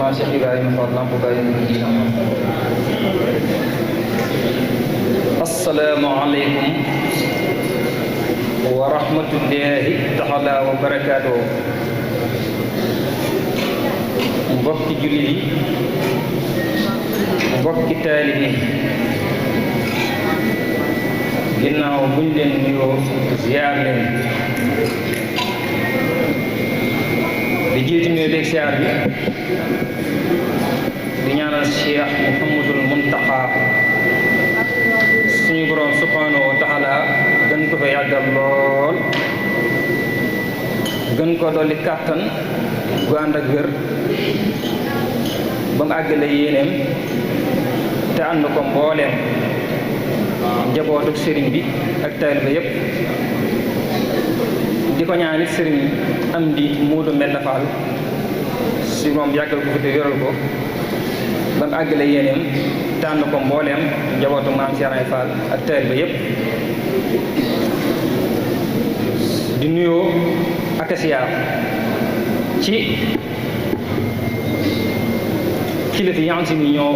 maam Cheikh Ibrahima Fall Lamp Baye Mouridina. Assalaamu aleykum wa rahmatullahi taala wa barakaatuhu. Mbokki jullit yi, mbokki taalibe yi, ginnaaw buñ leen nuyoo ziar leen di jiitu nuyoo beeg ziar bi di ñaanal Cheikh Mouhamadul Muntaxa suñu borom subhanahu wa taala gën ko fa yàggal lool, gën ko dolli kàttan gu ànd ak wér ba mu àggale yéeneem te ànd ko mbooleem njabootu sëriñ bi ak taalibe yépp. di ko ñaanit sëriñ Amdi Moodu Mbenda Fall si moom yàggal ko fi te wéral ko ba mu àggale yéeneem te ànd ko mbooleem njabootu maam Cheikh Fall ak taalibe yépp. di nuyoo ak siyaar ci kilifa yi nga xam si ni ñoo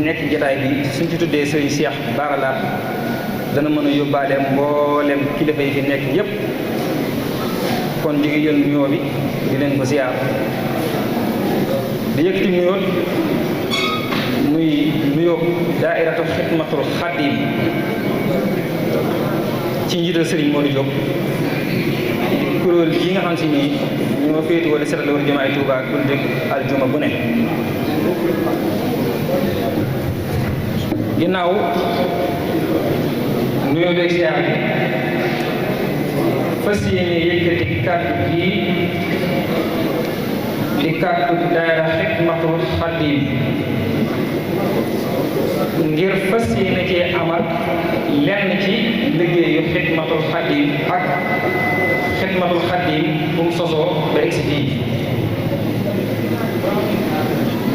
nekk jotaay bi. suñ ci tuddee sëriñ Cheikh Bara Laat dana mën a yóbbaale mboolem kilifa yi fi nekk yépp. kon ñu ngi jël nuyoo bi di leen ko ziar di yëkkati nuyoo muy nuyoo daairatu xidmatul xadim ci njiital sëriñ Modou Diop kuréel yi nga xam si ni ñoo féetu wala setal wala jumaay Tuubaa ak dëkk aljuma bu ne. ginnaaw nuyoo beeg ziar bi fas yéene yëkkati kàddu gi di kàddu daayira xidmatul xadim ngir fas yéene cee amal lenn ci liggéeyu xidmatul xadim ak xidmatul xadim bu mu sosoo ba egsi fii.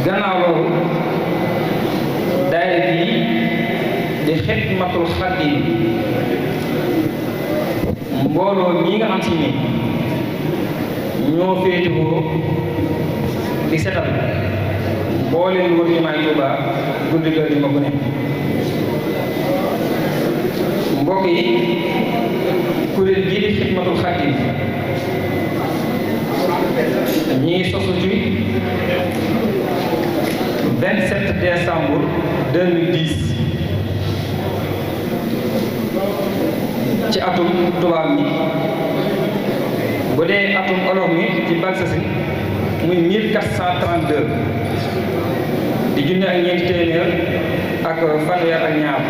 gannaaw loolu daayira bi di xidmatul xadim mbooloo ñi nga xam si ni ñoo féetewoo di setal mbooleem wër jumaay Tuubaa guddi ga di ma bu ne. mbokk yi kuréel gii di xidmatul xadim ñi ngi sosu ci 27 décembre 2010 ci atum tubaab mi. bu dee atum olof mi ci Balsasi muy 1432 di junne ak ñeenti téeméer ak fanweer ak ñaar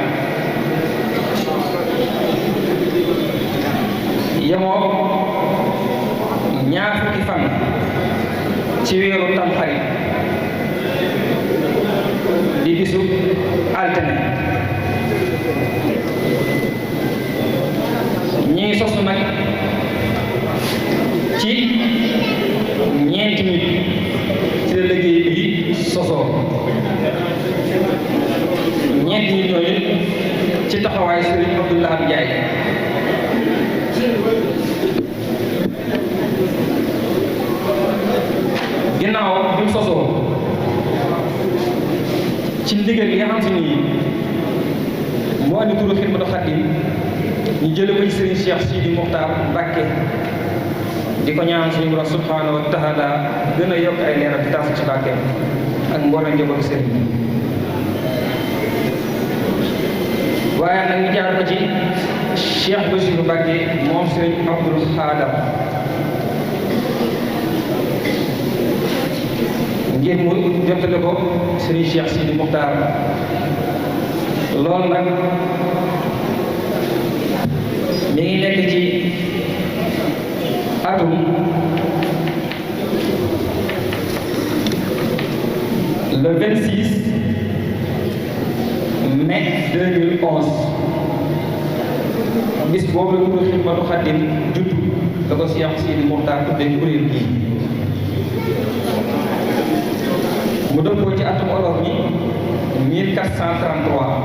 yemoo ñaar fukki fan ci weeru Tamxarit di bisu altine. ñi ngi sosu nag ci ñeenti nit ci la liggéey bi sosoo. ñeenti nit ñooñu ci taxawaay Sëriñ Abdoulaye Ndiaye ginnaaw bi mu sosoo ci ndigal yi nga xam si nii moo andi turu Xidmatul Xadim ñu jële ko ci Sëriñ Cheikh Sidi Mokhtar Mbacké di ko ñaan suñu borom subhanahu wa taala gën a yokk ay leeral taas ci Mbacké ak mboolem njabootu sëriñ bi. waaye nag ñu jaar ko ci Cheikh Bassirou Mbacké moom Sëriñ Abdul Xaadar ngir mu jottale ko Sëriñ Cheikh Sidi Mokhtar. loolu nag mi ngi nekk ci atum le 26 mai 2011 bis boobu la tudd Xidmatul Xadim judd da ko Cheikh Sidi Mokhtar tuddee kuréel gi. mu dëppoo ci atum olof mi 1433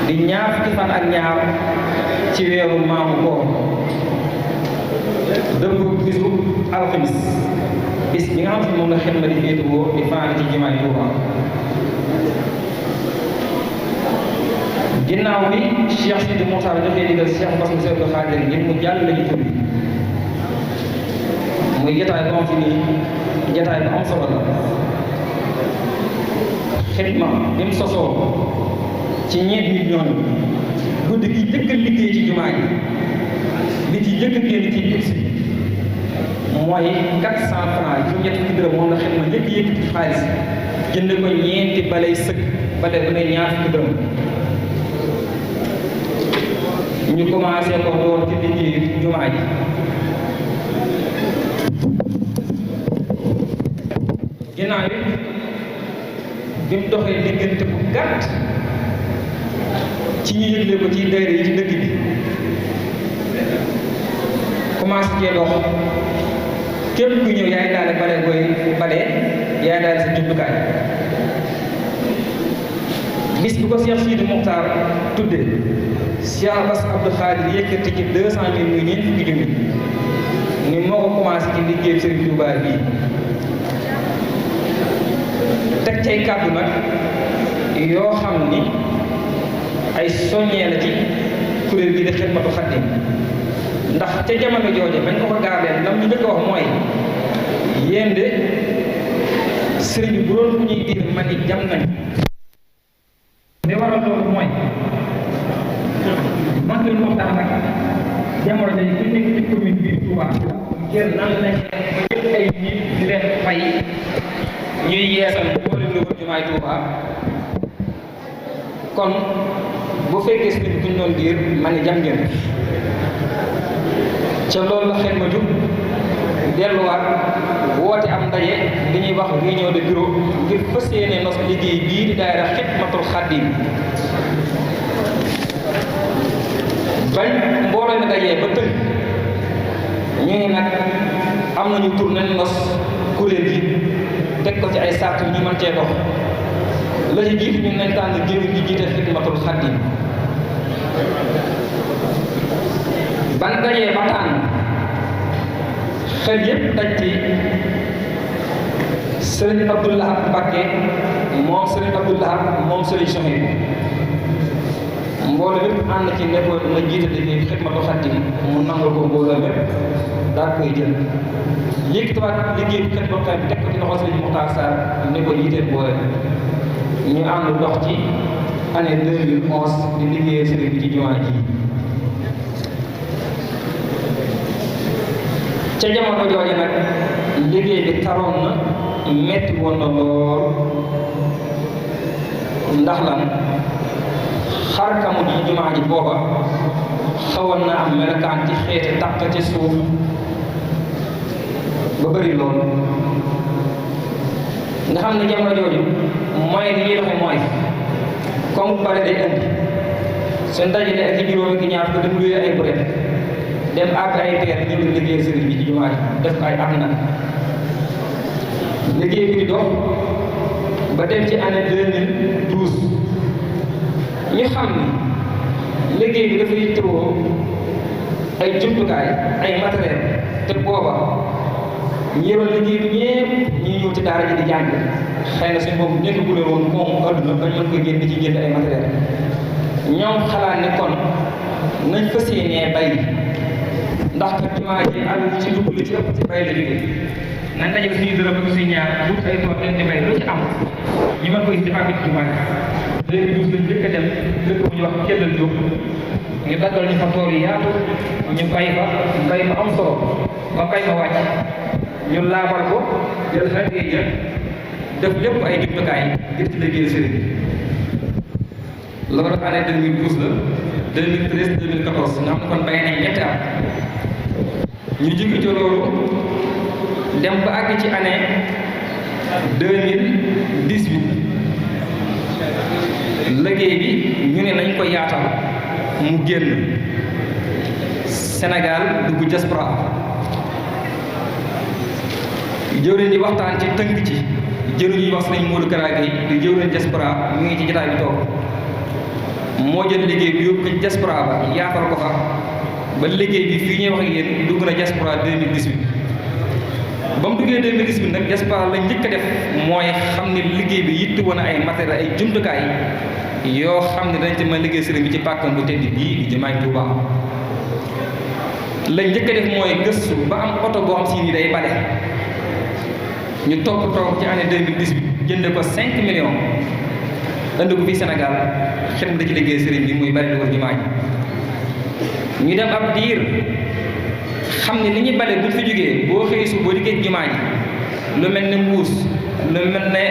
di ñaar fukki fan ak ñaar ci weeru maamu koor dëpp bisu alxamis bis bi nga xam si moom la xidma di féetewoo di faane ci jumaay Tuuba ginnaaw bi Cheikh Sidi Moussa joxee digal Cheikh Bass Moussa Abdou Khadir ngir mu jàll lañu tur bi muy jotaay boo xam si nii jotaay bu am solo la xidma bi mu sosoo ci ñeent nit ñooñu guddi gi njëkk a liggéey ci jumaa ji li ci njëkk a génn ci bés mooy 400 francs ci ñetti fukki dërëm moom la xidma njëkk yëkkati ci xaalis jënd ko ñeenti balay sëkk bale bu ne ñaar fukki dërëm ñu commencé ko door ci liggéey jumaa ji ginnaaw bi mu doxee diggante bu gàtt ci ñu yëgle ko ci daayira yi ci dëkk bi commencé cee dox képp ku ñëw yaay daale bale booy bale yaay daale sa jumtukaay bis bu ko Cheikh Sidi Mokhtar tudde Cheikh Bass Abdou Khadir yëkkati ci 200.000 muy ñeent fukki junni ni moo ko commencé ci liggéey Serigne Touba bii teg cay kàddu nag yoo xam ni ay soññee la ci kuréel gi di Xidmatul Xaadim ndax ca jamono jooje bañ ko ko gaabee lam ñu njëkk a wax mooy yéen de sëriñ bi bu doon ku ñuy diir man ni jam nañ li waral loolu mooy manqué lu waxtaan nag jamono jooju ku nekk ci commune biir Touba kenn nan lañ jël ay nit di leen fay ñuy yeesal boo leen ko jumaay Touba kon bu fekkee si nit ku ñu doon diir man ni jam ngeen ca loolu la xel ma jug delluwaat woote am ndaje li ñuy wax réunion de bureau ngir fas yéene nos liggéey bii di daayira Xidmatul Xaadim bañ mbooloo mi dajee ba tënk ñu ngi nag am nañu tur nañ nos kuréel gi teg ko ci ay sart ñu mën cee dox la ci jiitu ñun nañ tànn jëwriñ ji jiite Xidmatul Xaadim ban dajee ba tànn xel yépp daj ci Sëriñ Abdou Lahad Mbacké moom Sëriñ Abdou Lahad moom Sëriñ Sohaybu mbooloo mépp ànd ci nekkoon na jiite liggéey Xidmatul Xaadim mu nangul ko mbooloo mépp daal koy jël yëkkatiwaat liggéey bi Xidmatul Xaadim teg ko ci loxo Sëriñ Muxtaar Sarr ni ko jiitee boole ñu ànd dox ci année 2011 di liggéeyee sëriñ bi ci jumaa ji ca jamono jooju nag liggéey bi taroon na metti woon na lool ndax lan xarkamu ji jumaa ji booba xawoon na am melokaan ci xeeti tàq ci suuf ba bëri lool nga xam ne jamono jooju mooy li ñuy doxe mooy comme bare day indi suñ dajale ak i juróomi ki ñaar ko dem luy ay buret dem àgg ay teer ñëw di liggéey sëriñ bi ci jumaa ji def ay at nag liggéey bi di dox ba dem ci année 2012 ñu xam ni liggéey bi dafay tëwoo ay jumtukaay ay matériel te booba ñu yoroon liggéey bi ñëpp ñuy ñëw ci daara ji di jàng xëy na suñ boobu nekk bu leen woon moom adduna bañ mën koy génn ci jënd ay matériel ñoom xalaat ne kon nañ fas yéenee bay ndax kat jumaa ji àll bi ci dugg li ci ëpp ci bay la jógee nañ dajale suñu dërëm ak suñu ñaar wut ay tool leen di bay lu ci am ñu mën koy indi fàgg ci jumaa ji léegi dus lañ njëkk a dem dëkk bu ñuy wax Kellal Jóob ñu daggal ñu fa tool yi yaatu ñu bay fa mbay ma am solo ba bay ma wàcc ñu laabal ko jël xeet yi def lépp ay jumtukaay ngir ci liggéey sëriñ bi loolu année 2012 la 2013 2014 nga xam ne kon bay nañ ñetti at ñu jóge ci loolu dem ba àgg ci année 2018 liggéey bi ñu ne nañ ko yaatal mu génn Sénégal dugg diaspora jëwriñ di waxtaan ci tënk ci jëwriñ yi wax sëriñ Modou Kara Gueye di jëwriñ diaspora mu ngi ci jotaay bi toog moo jël liggéey bi yóbbu ko ci diaspora ba yaatal ko fa ba liggéey bi fii ñuy wax ak yéen dugg na diaspora 2018 ba mu duggee duggee 2018 nag Diaspora la njëkk a def mooy xam ni liggéey bi yitt woon ay matériel ay jumtukaay yoo xam ne dañ ci mën liggéey sëriñ bi ci pàkkam bu tedd bii di jumaay Tuuba la njëkk a def mooy gëstu ba am oto boo xam si ni day bale ñu topp ci année 2018 jënd ko 5 millions indi ko fii Sénégal xel da ci liggéey sëriñ bi muy bari lu war jumaa ji ñu dem ab diir xam ne li ñuy bale buñ fi jógee boo xëy su boo liggéey jumaa ji lu mel ne mbuus lu mel ne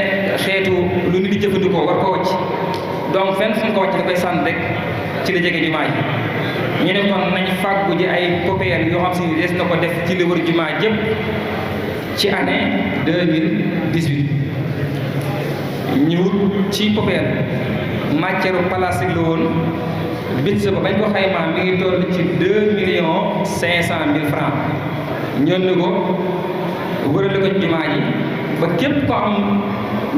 xeetu lu nit di jëfandikoo war ko wacc donc fenn fu mu ko wacc da koy sànn rek ci la jege jumaa ji ñu ne kon nañ fàggu ji ay popéer yoo xam si ni des na ko def ci li wër jumaa jëpp ci année 2018 ñu wut ci popéer matière plastique la woon bit sa ba bañ ko xaymaa mi ngi toll ci 2,5 millions francs ñoon ni ko wërale ko ci jumaa ji ba képp ko am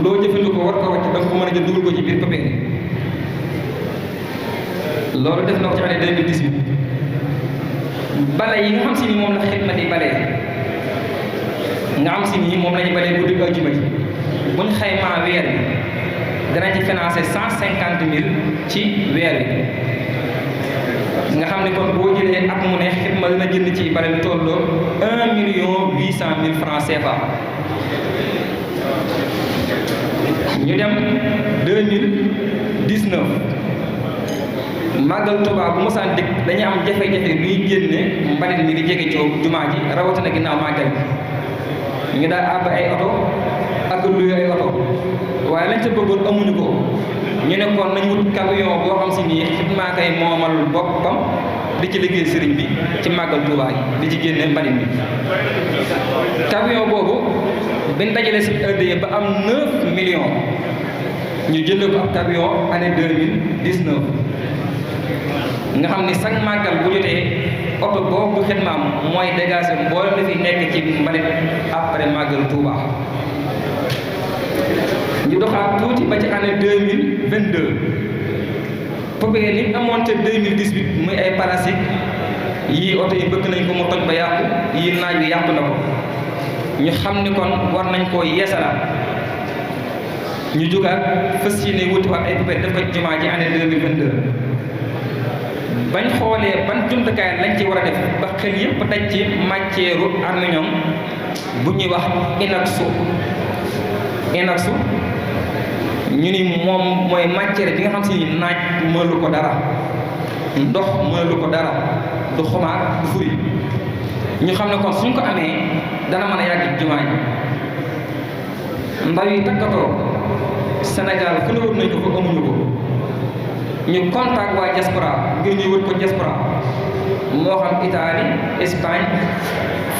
loo jëfandikoo war ko wàcc da nga ko mën a jël dugal ko ci biir popéer loolu def na ko ci année 2018 bale yi nga xam si ni moom la xidma di balee nga xam si ni moom lañu balee guddi àjjuma ji buñ xaymaa weer bi danañ ci financé 150 000 ci weer bi nga xam ne kon boo jëlee at mu ne xidma dina jënd ci bale lu tolloo 1,8 million francs CFA ñu dem 2019 màggal Tuubaa bu mosaan dikk dañuy am jafe-jafe luy génne mbalit mi di jege coow jumaa ji rawatina ginnaaw màggal bi ñu daal àbb ay oto ak luy ay oto waaye lañ ca bëggoon amuñu ko ñu ne kon nañu wut camion boo xam si nii xidmaa kay moomal boppam di ci liggéey sëriñ bi ci màggal Tuubaa yi di ci génne mbalit mi camion boobu biñ dajale si ëddee ba am 9 millions ñu jënd ko ab camion année 2019 nga xam ni chaque màggal bu jotee oto boobu xidmaam mooy dégager mboolem li fi nekk ci mbalit après màggal Tuuba ñu doxaat tuuti ba ci année 2022 popéer li amoon ca 2018 muy ay parasites yii oto yi bëgg nañ ko mu toj ba yàqu yii naaj bi yàqu na ko ñu xam ni kon war nañ koo yeesalaat ñu jógaat fas yéene wutiwaat ay popéer def ko ci jumaa ji année 2022 bañ xoolee ban jumtukaay lañ ci war a def ba xel yëpp daj ci matière arménium bu ñuy wax inox ñu ni moom mooy matière bi nga xam si ni naaj mënalu ko dara ndox mënalu ko dara du xumaar du furi ñu xam ne kon suñ ko amee dana mën a yàgg jumaa ji ndaw yi takkatoo Sénégal fu ne wut nañ ko fa amuñu ko ñu contact waa diaspora ngir ñu wër ko diaspora moo xam Italie Espagne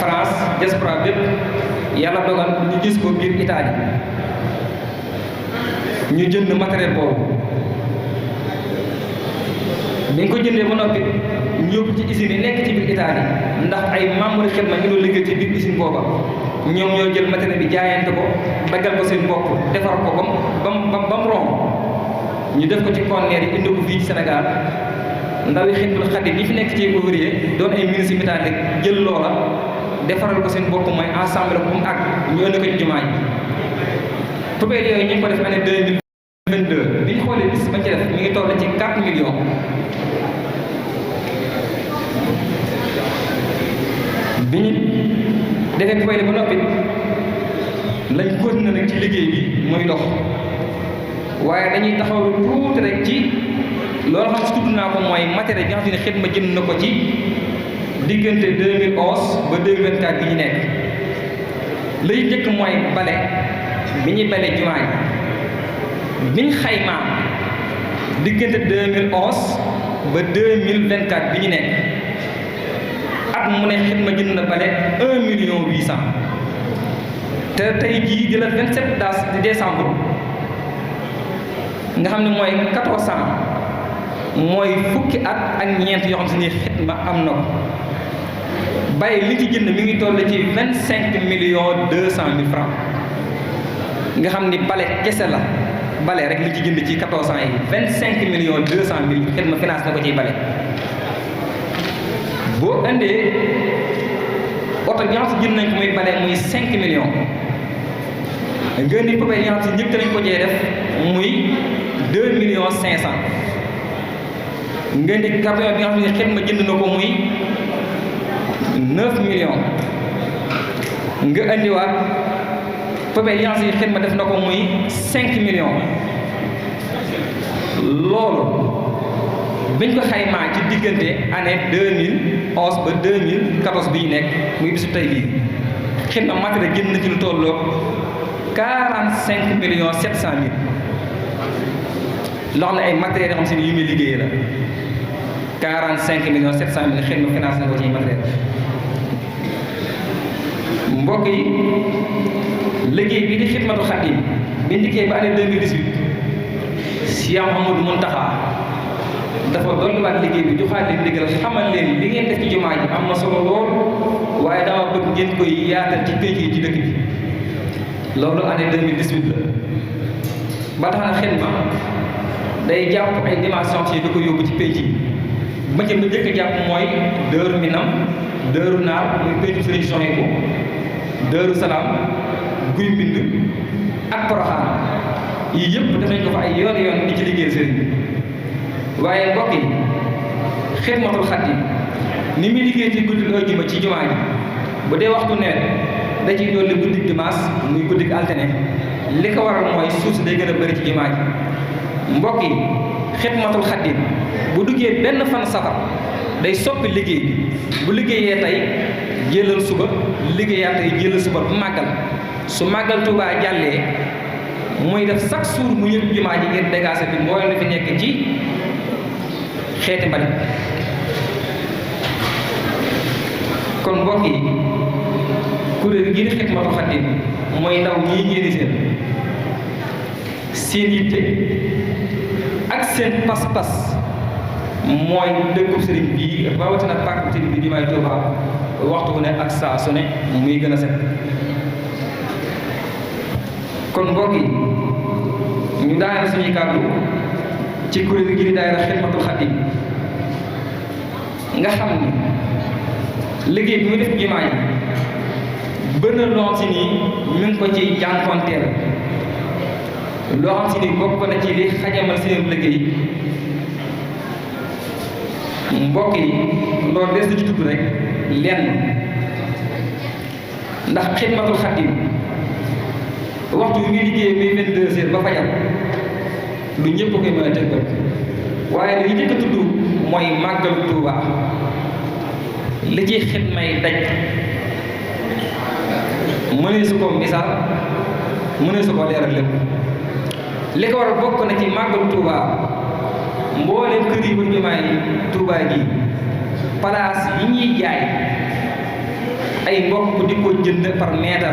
France diaspora bépp yàlla dogal ñu gis ko biir Italie ñu jënd matériel boobu bi nga ko jëndee ba noppi ñu yóbbu ci usine yi nekk ci biir Italie ndax ay membres xidma ñu doon liggéey ci biir usine booba ñoom ñoo jël matériel bi jaayante ko daggal ko seen bopp defar ko ba mu romb ñu def ko ci conteneur yi indi ko fii ci Sénégal ndaw yi Xidmatul Xaadim yi fi nekk ci ouvrier doon ay ministre métallique jël loola defaral ko seen bopp mooy ensemble bu mu àgg ñu indi ko ci jumaa ji popéer yooyu ñu ngi ko def année 2022 bi ñu xoolee bis ba ci def mi ngi toll ci 4 millions bi ñu defee popéer ba noppi lañ continué nag ci liggéey bi muy dox waaye dañuy taxaw tuuti rek ci loolu xam si tudd naa ko mooy matériel bi nga xam ne Xidma jënd na ko ci diggante 2011 ba 2024 bi ñu nekk lay njëkk mooy bale bi ñuy bale jumaa ji biñ xaymaa diggante 2011 ba 2024 bi ñu nekk at mu ne Xidma jënd na bale 1,8 million te tey jii di la 27 décembre nga xam ne mooy 14 ans mooy fukki at ak ñeent yoo xam si ni Xidma am na ko bàyyi li ci jënd mi ngi toll ci 25,2 millions francs nga xam ni bale kese la bale rek li ci jënd ci 14 ans yi 25,2 millions Xidma finance na ko ciy bale boo indee oto bi nga xam si jënd nañ ko muy bale muy 5 millions nga indi poubelle yi nga xam si njëkk nañ ko jee def muy 2 millions 500 nga indi camion bi nga xam ne Xidma jënd na ko muy 9 millions nga indiwaat poubelle yi nga xam si Xidma def na ko muy 5 millions loolu biñ ko xaymaa ci diggante année 2011 ba 2014 bi ñu nekk muy bisu tey bii Xidma matériel jënd na ci lu tolloo 45 millions 700 mille loo xam ne ay matériels yoo xam si ne yu muy liggéeyee la 45 millions 700 mille Xidma financé na ko ci matériel mbokk yi liggéey bii di Xidmatul Xaadim bi ndikkee ba année 2018 Cheikh Mouhamadou Mountakha dafa dolliwaat liggéey bi joxaat leen ndigal xamal leen li ngeen def ci jumaa ji am na solo lool waaye dama bëgg ngeen koy yaatal ci pénc yi ci dëkk bi loolu année 2018 la ba tax na Xidma day jàpp ay dimensions yi da ko yóbbu ci pénc yi ba ca njëkk a jàpp mooy Daaru Minam Daaru Naar muy péncu Sëriñ Sohaybu Daaru Salaam Guy Mbind ak Poroxaan yii yëpp def nañ ko fa ay yoon di ci liggéey sëriñ bi waaye mbokk yi Xidmatul Xaadim ni muy liggéey ci guddi àjjuma ci jumaa ji bu dee waxtu nawet da ciy dolli guddi dimanche muy guddi altine li ko waral mooy suuf si day gën a bëri ci jumaa ji mbokk yi Xidmatul Xaadim bu duggee benn fan safar day soppi liggéey bi bu liggéeyee tey jëlal suba liggéeyaat tey jëlal suba bu màggal su màggal Tuubaa jàllee muy def chaque jour mu ñëw jumaa ji ngir dégager bi mooy la fi nekk ci xeeti mbalit kon mbokk yi kuréel gi di Xidmatul Xaadim mooy ndaw ñii ngeen di seen yitte ak seen pas-pas mooy dëkkub sëriñ bii rawatina pàkk sëriñ bi jumaay Tuubaa waxtu wu ne ak saa su ne muy gën a set kon mbokk yi ñu daaneel suñuy kàddu ci kuréel gi di daayira Xidmatul Xaadim nga xam ni liggéey bi mu def jumaa ji bëri na loo xam si nii mi ngi ko ci jànkonteel loo xam si nii bokk na ci li xajamal seen liggéey mbokk yi loolu des na ci tudd rek lenn ndax Xidmatul Xaadim waxtu bi muy liggéey muy 22 heures ba fajar lu ñëpp koy mën a teg waaye li njëkk a tudd mooy màggalu Tuubaa li ci Xidma yi daj mënee su ko misaal mënee su ko leeral lépp li ko war a bokk na ci màggalu Tuubaa mboolem kër yi ba jumaay Tuubaa gi place yi ñuy jaay ay mbokk di ko jënd par mètre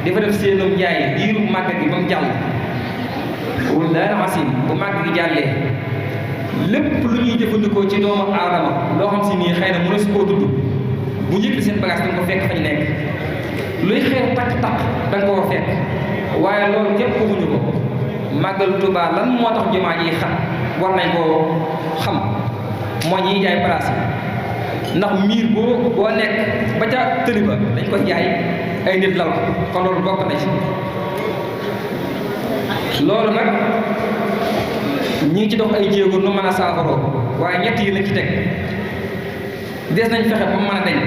di fa def seenum jaay diiru màgg gi ba mu jàll wallaahi asim bu màgg gi jàllee lépp lu ñuy jëfandikoo ci doomu aadama loo xam si nii xëy na mënees koo tudd bu njëkk seen bagage da nga ko fekk fa ñu nekk luy xeetu takk-takk da nga ko fekk waaye loolu képp waxuñu ko màggal Tuubaa lan moo tax jumaa ji xam war nañ koo xam moo ñiy jaay place yi ndax miir boo nekk ba ca tëli ba dañ ko jaay ay nit lal ko kon loolu bokk na ci loolu nag ñi ngi ci dox ay jéego nu mën a saafaroo waaye ñett yi lañ ci teg des nañ fexe ba mën a dañ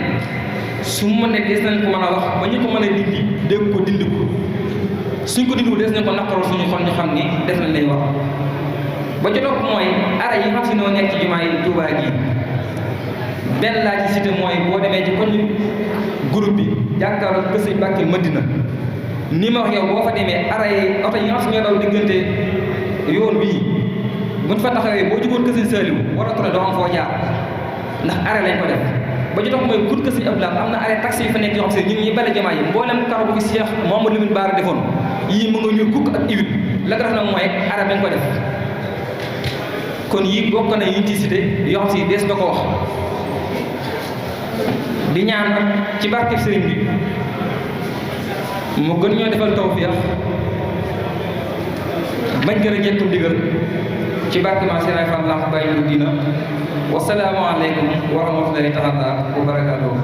su mu ne des nañ ko mën a wax ba ñu ko mën a dindi dégg ko dindi ko suñ ko dindiwul des nañ ko naqaroo suñu xol ñu xam ni def nañ lay wax ba ci topp mooy ara yi xam si noo nekk ci jumaa yi Tuubaa gi benn laa ci cité mooy boo demee ci koñ groupe bi jàkkaarloo kër Sëñ Mbàkke Madina ni ma wax yow boo fa demee ara yi oto yi nga xam si ñoo daw diggante yoon bii buñ fa taxawee boo jugoon kër Sëñ Saaliw war a tourné doo am foo jaar ndax arrêt lañ ko def ba ci topp mooy gudd kër Sëñ Abdou Lahad am na arrêt taxi yi fa nekk yoo xam si ñun ñi bale jumaa yi mboolem karo bu fi Cheikh Mouhamadou Lamine Bara defoon yii mu nga ñuul kukk ak iwit la ko def nag mooy arrêt bañ ko def kon yii bokk na yi ci cité yoo xam si dees na ko wax di ñaan nag ci barkeb sëriñ bi mu gën ñoo defal tawfiix bañ gën a jekku ndigal ci barke ma Sëriñ Fall Lamp Baay Muridiina wa salaamu aleykum wa rahmatullahi taala wa barakaatuh